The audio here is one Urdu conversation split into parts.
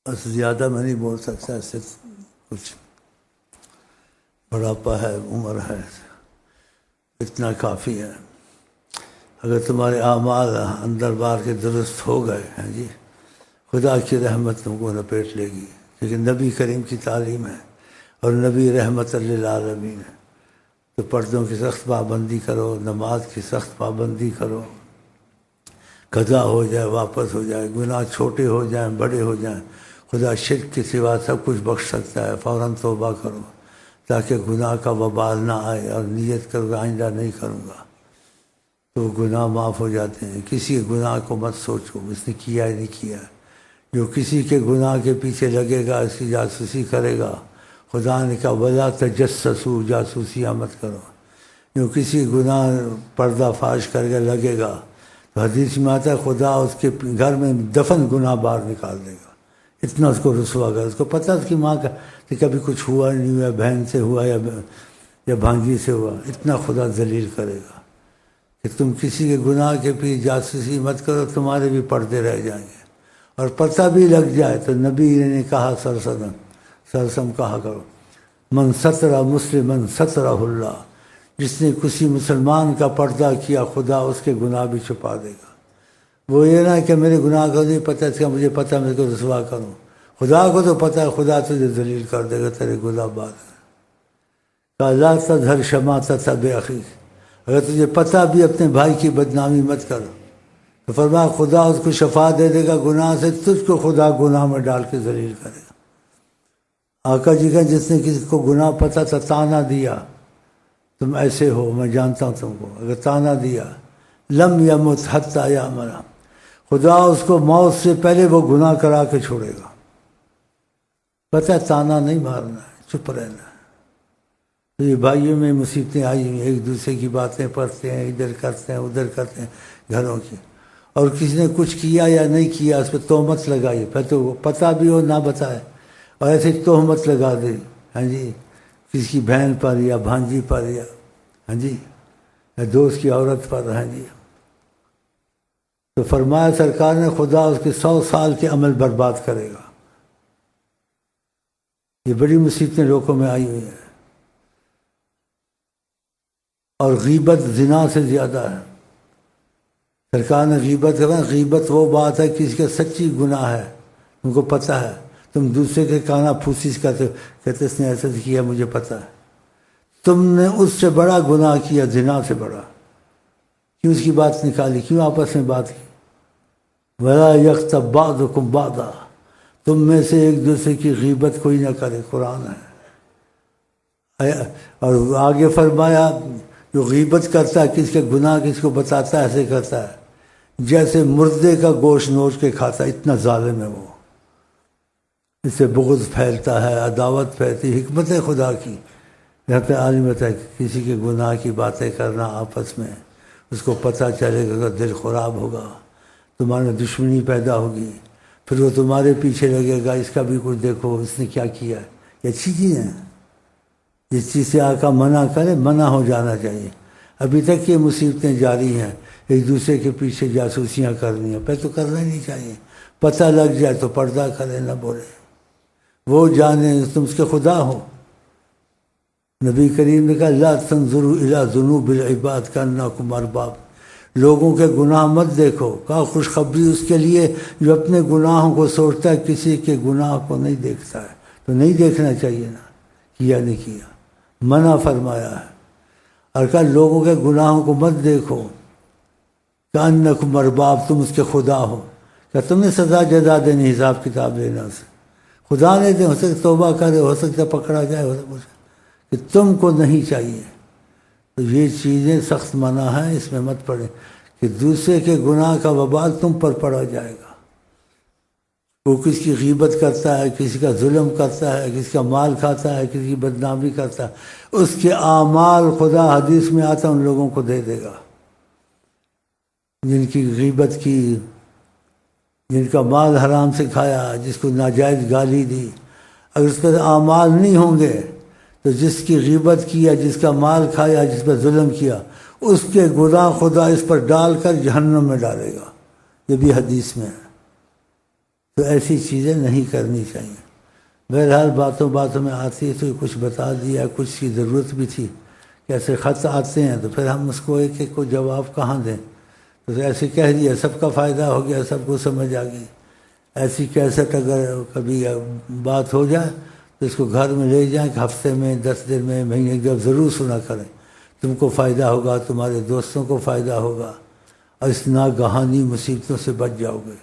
بس زیادہ میں نہیں بول سکتا، اس سے کچھ بڑھاپا ہے، عمر ہے، اتنا کافی ہے۔ اگر تمہارے اعمال اندر بار کے درست ہو گئے ہیں جی، خدا کی رحمت تم کو لپیٹ لے گی، کیونکہ نبی کریم کی تعلیم ہے اور نبی رحمت للعالمین ہے۔ تو پردوں کی سخت پابندی کرو، نماز کی سخت پابندی کرو، قضا ہو جائے واپس ہو جائے، گناہ چھوٹے ہو جائیں بڑے ہو جائیں، خدا شرک کے سوا سب کچھ بخش سکتا ہے۔ فوراً توبہ کرو تاکہ گناہ کا وبال نہ آئے، اور نیت کرو کہ آئندہ نہیں کروں گا، تو گناہ معاف ہو جاتے ہیں۔ کسی کے گناہ کو مت سوچو اس نے کیا ہے نہیں کیا ہے، جو کسی کے گناہ کے پیچھے لگے گا اس کی جاسوسی کرے گا۔ خدا نے کہا ولا تجسسوا، جاسوسیاں مت کرو۔ جو کسی گناہ پردہ فاش کر کے لگے گا تو حدیث میں آتا ہے خدا اس کے گھر میں دفن گناہ باہر نکال دے گا، اتنا اس کو رسوا کر۔ اس کو پتہ اس کی ماں کا کہ کبھی کچھ ہوا نہیں ہوا، بہن سے ہوا یا بھانجی سے ہوا، اتنا خدا ذلیل کرے گا کہ تم کسی کے گناہ کے پیچھے جاسوسی مت کرو، تمہارے بھی پردے رہ جائیں گے۔ اور پتہ بھی لگ جائے تو نبی نے کہا سرسم کہا کرو من ستر مسلمن سترہ اللہ، جس نے کسی مسلمان کا پردہ کیا خدا اس کے گناہ بھی چھپا دے گا۔ وہ یہ نہ کہ میرے گناہ کا نہیں پتہ، اس کا مجھے پتہ میرے کو رسوا کروں، خدا کو تو پتہ ہے، خدا تجھے ذلیل کر دے گا تیرے گناہ بعد۔ لا تظہر شماتۃ بأخیک، اگر تجھے پتہ بھی اپنے بھائی کی بدنامی مت کرو، تو فرمایا خدا اس کو شفا دے دے گا گناہ سے، تجھ کو خدا گناہ میں ڈال کے ذلیل کرے گا۔ آقا جی کا جس نے کسی کو گناہ پتہ تھا تانا دیا تم ایسے ہو، میں جانتا ہوں تم کو، اگر تانا دیا لم یمت حتی یأمر، خدا اس کو موت سے پہلے وہ گناہ کرا کے چھوڑے گا۔ پتہ ہے تانا نہیں مارنا ہے، چپ رہنا ہے۔ تو یہ بھائیوں میں مصیبتیں آئی ہوئی، ایک دوسرے کی باتیں پڑھتے ہیں، ادھر کرتے ہیں ادھر کرتے ہیں گھروں کی، اور کسی نے کچھ کیا یا نہیں کیا اس پہ تہمت لگائی، پھر تو پتہ بھی ہو نہ بتائے اور ایسے تہمت لگا دے، ہاں جی، کسی کی بہن پر یا بھانجی پر یا ہاں جی یا دوست کی عورت پر، ہاں جی۔ تو فرمایا سرکار نے خدا اس کے 100 سال کے عمل برباد کرے گا۔ یہ بڑی مصیبتیں لوگوں میں آئی ہوئی ہیں، اور غیبت زنا سے زیادہ ہے۔ سرکار نے غیبت کرنا، غیبت وہ بات ہے کسی کا سچی گناہ ہے، تم کو پتہ ہے، تم دوسرے کے کانا پھوسیس کرتے کہتے اس نے ایسا کیا مجھے پتہ ہے، تم نے اس سے بڑا گناہ کیا، زنا سے بڑا۔ کیوں اس کی بات نکالی، کیوں آپس میں بات کی؟ وَلَا يَغْتَبْ بَعْضُكُمْ بَعْضًا، تم میں سے ایک دوسرے کی غیبت کوئی نہ کرے، قرآن ہے۔ اور آگے فرمایا جو غیبت کرتا ہے کس کے گناہ کس کو بتاتا ہے ایسے کرتا ہے جیسے مردے کا گوشت نوچ کے کھاتا ہے، اتنا ظالم ہے وہ۔ اس سے بغض پھیلتا ہے، عداوت پھیلتی، حکمت ہے خدا کی۔ یہاں پہ عالم ہے کسی کے گناہ کی باتیں کرنا آپس میں، اس کو پتہ چلے گا کہ دل خراب ہوگا، تمہارے دشمنی پیدا ہوگی، پھر وہ تمہارے پیچھے لگے گا، اس کا بھی کچھ دیکھو اس نے کیا کیا ہے۔ یہ اچھی چیز ہے، جس چیز سے آقا منع کرے منع ہو جانا چاہیے۔ ابھی تک یہ مصیبتیں جاری ہیں، ایک دوسرے کے پیچھے جاسوسیاں کرنی ہیں، پہلے تو کرنا ہی نہیں چاہیے، پتہ لگ جائے تو پردہ کرے، نہ بولے، وہ جانے تم اس کے خدا ہو۔ نبی کریم نے کہا لا تنظروا الی ذنوب العباد کانکم ارباب، لوگوں کے گناہ مت دیکھو، کہا خوشخبری اس کے لیے جو اپنے گناہوں کو سوچتا ہے، کسی کے گناہ کو نہیں دیکھتا ہے، تو نہیں دیکھنا چاہیے نا، کیا نہیں کیا، منع فرمایا ہے۔ اور کہا لوگوں کے گناہوں کو مت دیکھو، کانکم ارباب، تم اس کے خدا ہو، کیا تم نے سزا جزا دینی، حساب کتاب لینا اسے، خدا نے دے، ہو سکتا توبہ کرے، ہو سکتا پکڑا جائے، ہو سکتا کہ تم کو نہیں چاہیے۔ تو یہ چیزیں سخت منع ہیں، اس میں مت پڑے کہ دوسرے کے گناہ کا وبال تم پر پڑا جائے گا۔ وہ کسی کی غیبت کرتا ہے، کسی کا ظلم کرتا ہے، کسی کا مال کھاتا ہے، کسی کی بدنامی کرتا ہے، اس کے اعمال خدا حدیث میں آتا ان لوگوں کو دے دے گا جن کی غیبت کی، جن کا مال حرام سے کھایا، جس کو ناجائز گالی دی۔ اگر اس پر اعمال نہیں ہوں گے تو جس کی غیبت کیا، جس کا مال کھایا، جس پر ظلم کیا، اس کے گناہ خدا اس پر ڈال کر جہنم میں ڈالے گا، یہ بھی حدیث میں ہے۔ تو ایسی چیزیں نہیں کرنی چاہیے۔ بہرحال باتوں باتوں میں آتی ہے تو کچھ بتا دیا، کچھ کی ضرورت بھی تھی کہ ایسے خط آتے ہیں تو پھر ہم اس کو ایک ایک کو جواب کہاں دیں، تو ایسے کہہ دیا، سب کا فائدہ ہو گیا، سب کو سمجھ آ گئی۔ ایسی کیسٹ اگر کبھی بات ہو جائے تو اس کو گھر میں لے جائیں کہ ہفتے میں 10 دن میں مہینے جب ضرور سنا کریں، تم کو فائدہ ہوگا، تمہارے دوستوں کو فائدہ ہوگا، اور اس ناگہانی مصیبتوں سے بچ جاؤ گے۔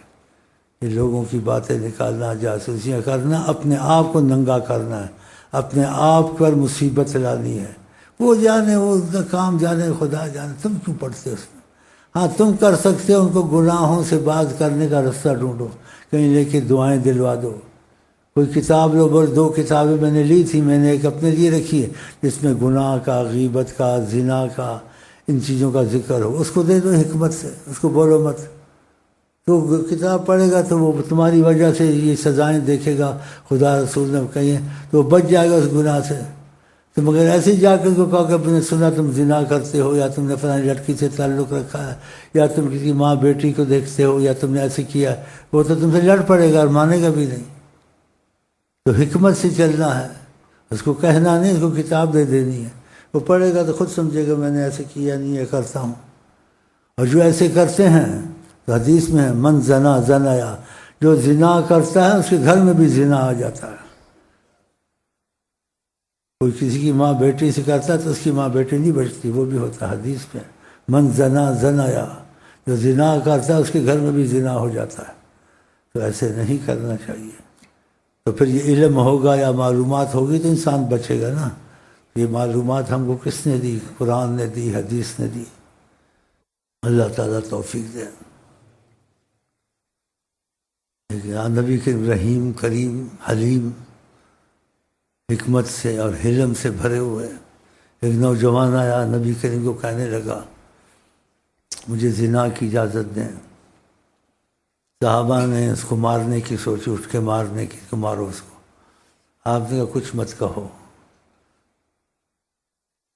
یہ لوگوں کی باتیں نکالنا، جاسوسیاں کرنا، اپنے آپ کو ننگا کرنا ہے، اپنے آپ پر مصیبت لانی ہے۔ وہ جانے، وہ کام جانے، خدا جانے، تم کیوں پڑھتے اس میں؟ ہاں تم کر سکتے ہو، ان کو گناہوں سے باز کرنے کا راستہ ڈھونڈو، کہیں لے کے دعائیں دلوا دو۔ کوئی کتاب لو، بس 2 کتابیں میں نے لی تھی، میں نے ایک اپنے لیے رکھی ہے جس میں گناہ کا، غیبت کا، زنا کا، ان چیزوں کا ذکر ہو، اس کو دے دو حکمت سے، اس کو بولو مت۔ تو کتاب پڑھے گا تو وہ تمہاری وجہ سے یہ سزائیں دیکھے گا، خدا رسول نے کہیں تو وہ بچ جائے گا اس گناہ سے۔ تو مگر ایسے ہی جا کے کو کہا کہ میں نے سنا تم زنا کرتے ہو، یا تم نے فلانی لڑکی سے تعلق رکھا ہے، یا تم کسی ماں بیٹی کو دیکھتے ہو، یا تم نے ایسے کیا، وہ تو تم سے لڑ پڑے گا اور مانے گا بھی نہیں۔ تو حکمت سے چلنا ہے، اس کو کہنا نہیں، اس کو کتاب دے دینی ہے، وہ پڑھے گا تو خود سمجھے گا میں نے ایسے کیا نہیں، یہ کرتا ہوں۔ اور جو ایسے کرتے ہیں تو حدیث میں ہے من زنا زنایا، جو زنا کرتا ہے اس کے گھر میں بھی زنا آ جاتا ہے۔ کوئی کسی کی ماں بیٹی سے کرتا ہے تو اس کی ماں بیٹی نہیں بچتی، وہ بھی ہوتا ہے حدیث میں، من زنا زنایا، جو زنا کرتا ہے اس کے گھر میں بھی زنا ہو جاتا ہے۔ تو ایسے نہیں کرنا چاہیے۔ تو پھر یہ علم ہوگا یا معلومات ہوگی تو انسان بچے گا نا۔ یہ معلومات ہم کو کس نے دی؟ قرآن نے دی، حدیث نے دی۔ اللہ تعالیٰ توفیق دے۔ نبی کے رحیم، کریم، حلیم، حکمت سے اور حلم سے بھرے ہوئے ایک نوجوان آیا، نبی کریم کو کہنے لگا مجھے زنا کی اجازت دیں۔ صحابہ نے اس کو مارنے کی سوچی، اٹھ کے مارنے کی کہ مارو اس کو۔ آپ نے کہا کچھ مت کہو،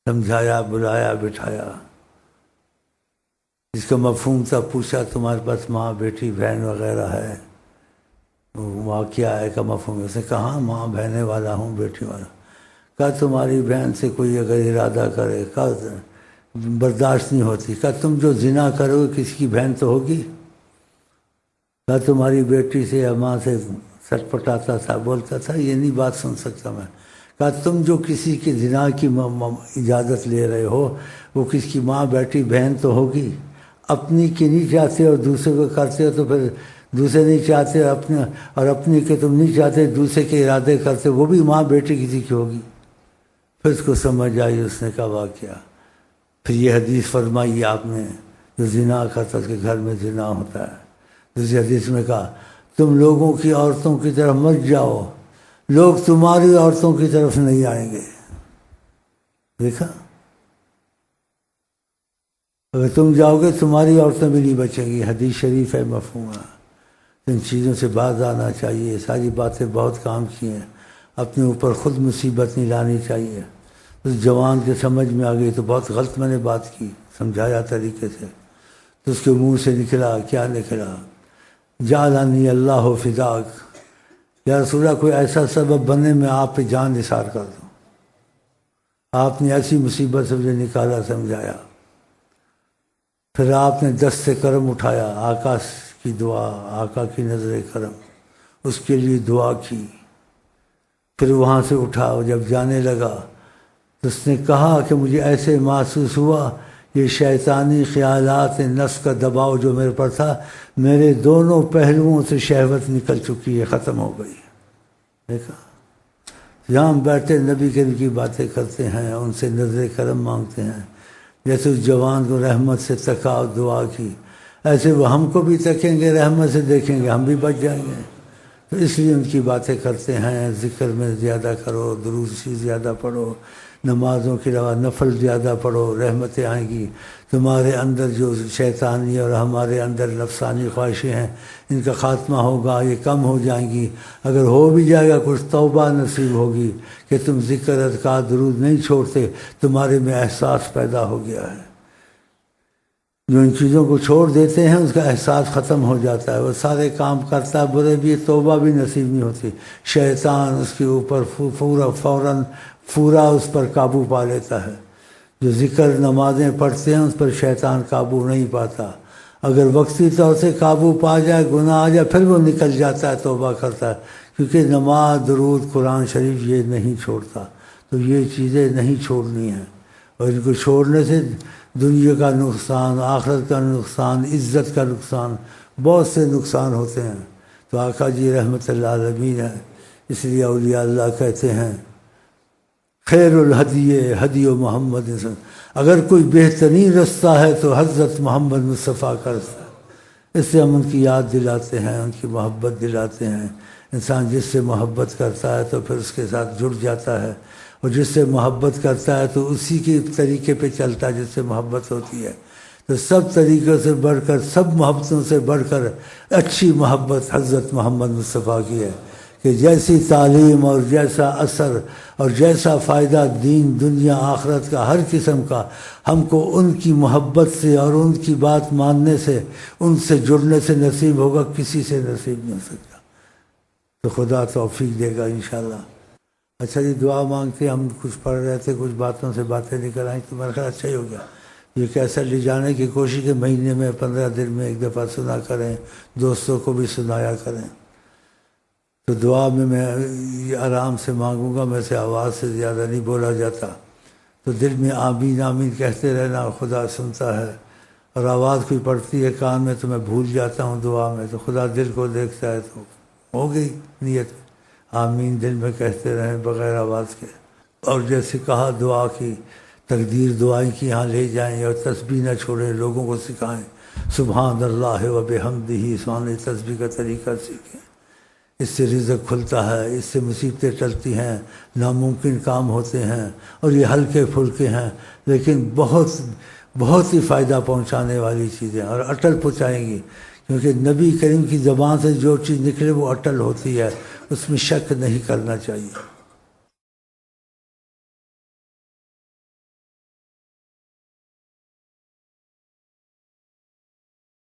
سمجھایا، بلایا، بٹھایا، جس کا مفہوم تھا پوچھا تمہارے پاس ماں، بیٹی، بہن وغیرہ ہے؟ وہاں کیا ہے کا مفہوم ہے؟ اس نے کہا ماں بہنے والا ہوں، بیٹی والا۔ کہا تمہاری بہن سے کوئی اگر ارادہ کرے، کہا برداشت نہیں ہوتی۔ کہا تم جو زنا کرو گے کسی کی بہن تو ہوگی؟ کہا تمہاری بیٹی سے یا ماں سے سٹ پٹاتا تھا، بولتا تھا، یہ نہیں بات سن سکتا میں۔ کہا تم جو کسی کی زنا کی اجازت لے رہے ہو وہ کسی کی ماں، بیٹی، بہن تو ہوگی، اپنی کی نہیں چاہتے اور دوسرے کو کرتے ہو، تو پھر دوسرے نہیں چاہتے اور اپنی کے تم نہیں چاہتے، دوسرے کے ارادے کرتے، وہ بھی ماں بیٹی کسی کی ہوگی۔ پھر اس کو سمجھ آئی، اس نے کہا واقعہ۔ پھر یہ حدیث فرمائی آپ نے، جو زنا کرتا اس کے گھر میں زنا ہوتا ہے۔ دوسری حدیث میں کہا تم لوگوں کی عورتوں کی طرف مت جاؤ، لوگ تمہاری عورتوں کی طرف نہیں آئیں گے۔ دیکھا، اگر تم جاؤ گے تمہاری عورتیں بھی نہیں بچیں گی۔ حدیث شریف ہے، مفہوم ہے۔ ان چیزوں سے باز آنا چاہیے۔ ساری باتیں بہت کام کی ہیں، اپنے اوپر خود مصیبت نہیں لانی چاہیے۔ اس جوان کے سمجھ میں آ گئی تو بہت غلط میں نے بات کی، سمجھایا طریقے سے، تو اس کے منہ سے نکلا، کیا نکلا؟ جعلنی اللہ فداک، یا رسول اللہ کوئی ایسا سبب بنے میں آپ پہ جان نثار کر دوں۔ آپ نے ایسی مصیبت سے مجھے نکالا، سمجھایا۔ پھر آپ نے دست کرم اٹھایا، آقا کی دعا، آقا کی نظر کرم، اس کے لیے دعا کی۔ پھر وہاں سے اٹھا، جب جانے لگا تو اس نے کہا کہ مجھے ایسے محسوس ہوا یہ شیطانی خیالات نفس کا دباؤ جو میرے پر تھا، میرے دونوں پہلوؤں سے شہوت نکل چکی ہے، ختم ہو گئی۔ دیکھا، یہاں ہم بیٹھے نبی کریم کی باتیں کرتے ہیں، ان سے نظر کرم مانگتے ہیں، جیسے اس جوان کو رحمت سے تکا، دعا کی، ایسے وہ ہم کو بھی تکیں گے، رحمت سے دیکھیں گے، ہم بھی بچ جائیں گے۔ تو اس لیے ان کی باتیں کرتے ہیں، ذکر میں زیادہ کرو، درود شریف زیادہ پڑھو، نمازوں کے علاوہ نفل زیادہ پڑھو، رحمتیں آئیں گی۔ تمہارے اندر جو شیطانی اور ہمارے اندر نفسانی خواہشیں ہیں ان کا خاتمہ ہوگا، یہ کم ہو جائیں گی۔ اگر ہو بھی جائے گا کچھ توبہ نصیب ہوگی کہ تم ذکر اذکار درود نہیں چھوڑتے، تمہارے میں احساس پیدا ہو گیا ہے۔ جو ان چیزوں کو چھوڑ دیتے ہیں اس کا احساس ختم ہو جاتا ہے، وہ سارے کام کرتا ہے، برے بھی، توبہ بھی نصیب نہیں ہوتی، شیطان اس کے اوپر پورا اس پر قابو پا لیتا ہے۔ جو ذکر نمازیں پڑھتے ہیں اس پر شیطان قابو نہیں پاتا، اگر وقتی طور سے قابو پا جائے، گناہ آ جائے، پھر وہ نکل جاتا ہے، توبہ کرتا ہے، کیونکہ نماز، درود، قرآن شریف یہ نہیں چھوڑتا۔ تو یہ چیزیں نہیں چھوڑنی ہیں، اور ان کو چھوڑنے سے دنیا کا نقصان، آخرت کا نقصان، عزت کا نقصان، بہت سے نقصان ہوتے ہیں۔ تو آقا جی رحمۃ اللہ علیہ ہے، اس لیے اولیاء اللہ کہتے ہیں خیر الہدی ہدی محمد، اگر کوئی بہترین رستہ ہے تو حضرت محمد مصطفیٰ کا رستہ ہے۔ اس سے ہم ان کی یاد دلاتے ہیں، ان کی محبت دلاتے ہیں۔ انسان جس سے محبت کرتا ہے تو پھر اس کے ساتھ جڑ جاتا ہے، اور جس سے محبت کرتا ہے تو اسی کے طریقے پہ چلتا ہے جس سے محبت ہوتی ہے۔ تو سب طریقوں سے بڑھ کر، سب محبتوں سے بڑھ کر اچھی محبت حضرت محمد مصطفیٰ کی ہے، کہ جیسی تعلیم اور جیسا اثر اور جیسا فائدہ دین، دنیا، آخرت کا، ہر قسم کا، ہم کو ان کی محبت سے اور ان کی بات ماننے سے، ان سے جڑنے سے نصیب ہوگا، کسی سے نصیب نہیں ہو سکتا۔ تو خدا توفیق دے گا انشاءاللہ۔ اچھا جی، دعا مانگتے، ہم کچھ پڑھ رہے تھے، کچھ باتوں سے باتیں نکل آئیں، تو میرا خیال اچھا ہی ہو گیا۔ یہ کیسا لے جانے کی کوشش ہے، مہینے میں 15 دن میں ایک دفعہ سنا کریں، دوستوں کو بھی سنایا کریں۔ تو دعا میں آرام سے مانگوں گا، میں سے آواز سے زیادہ نہیں بولا جاتا، تو دل میں آمین آمین کہتے رہنا، خدا سنتا ہے۔ اور آواز کوئی پڑتی ہے کان میں تو میں بھول جاتا ہوں دعا میں، تو خدا دل کو دیکھتا ہے، تو ہو گئی نیت، آمین دل میں کہتے رہیں بغیر آواز کے۔ اور جیسے کہا دعا کی تقدیر، دعائیں کی یہاں لے جائیں، اور تسبیح نہ چھوڑیں، لوگوں کو سکھائیں، سبحان اللہ و بحمدہ، سبحان تسبیح کا طریقہ سیکھیں۔ اس سے رزق کھلتا ہے، اس سے مصیبتیں ٹلتی ہیں، ناممکن کام ہوتے ہیں، اور یہ ہلکے پھلکے ہیں لیکن بہت ہی فائدہ پہنچانے والی چیزیں، اور اٹل پہنچائیں گی، کیونکہ نبی کریم کی زبان سے جو چیز نکلے وہ اٹل ہوتی ہے، اس میں شک نہیں کرنا چاہیے۔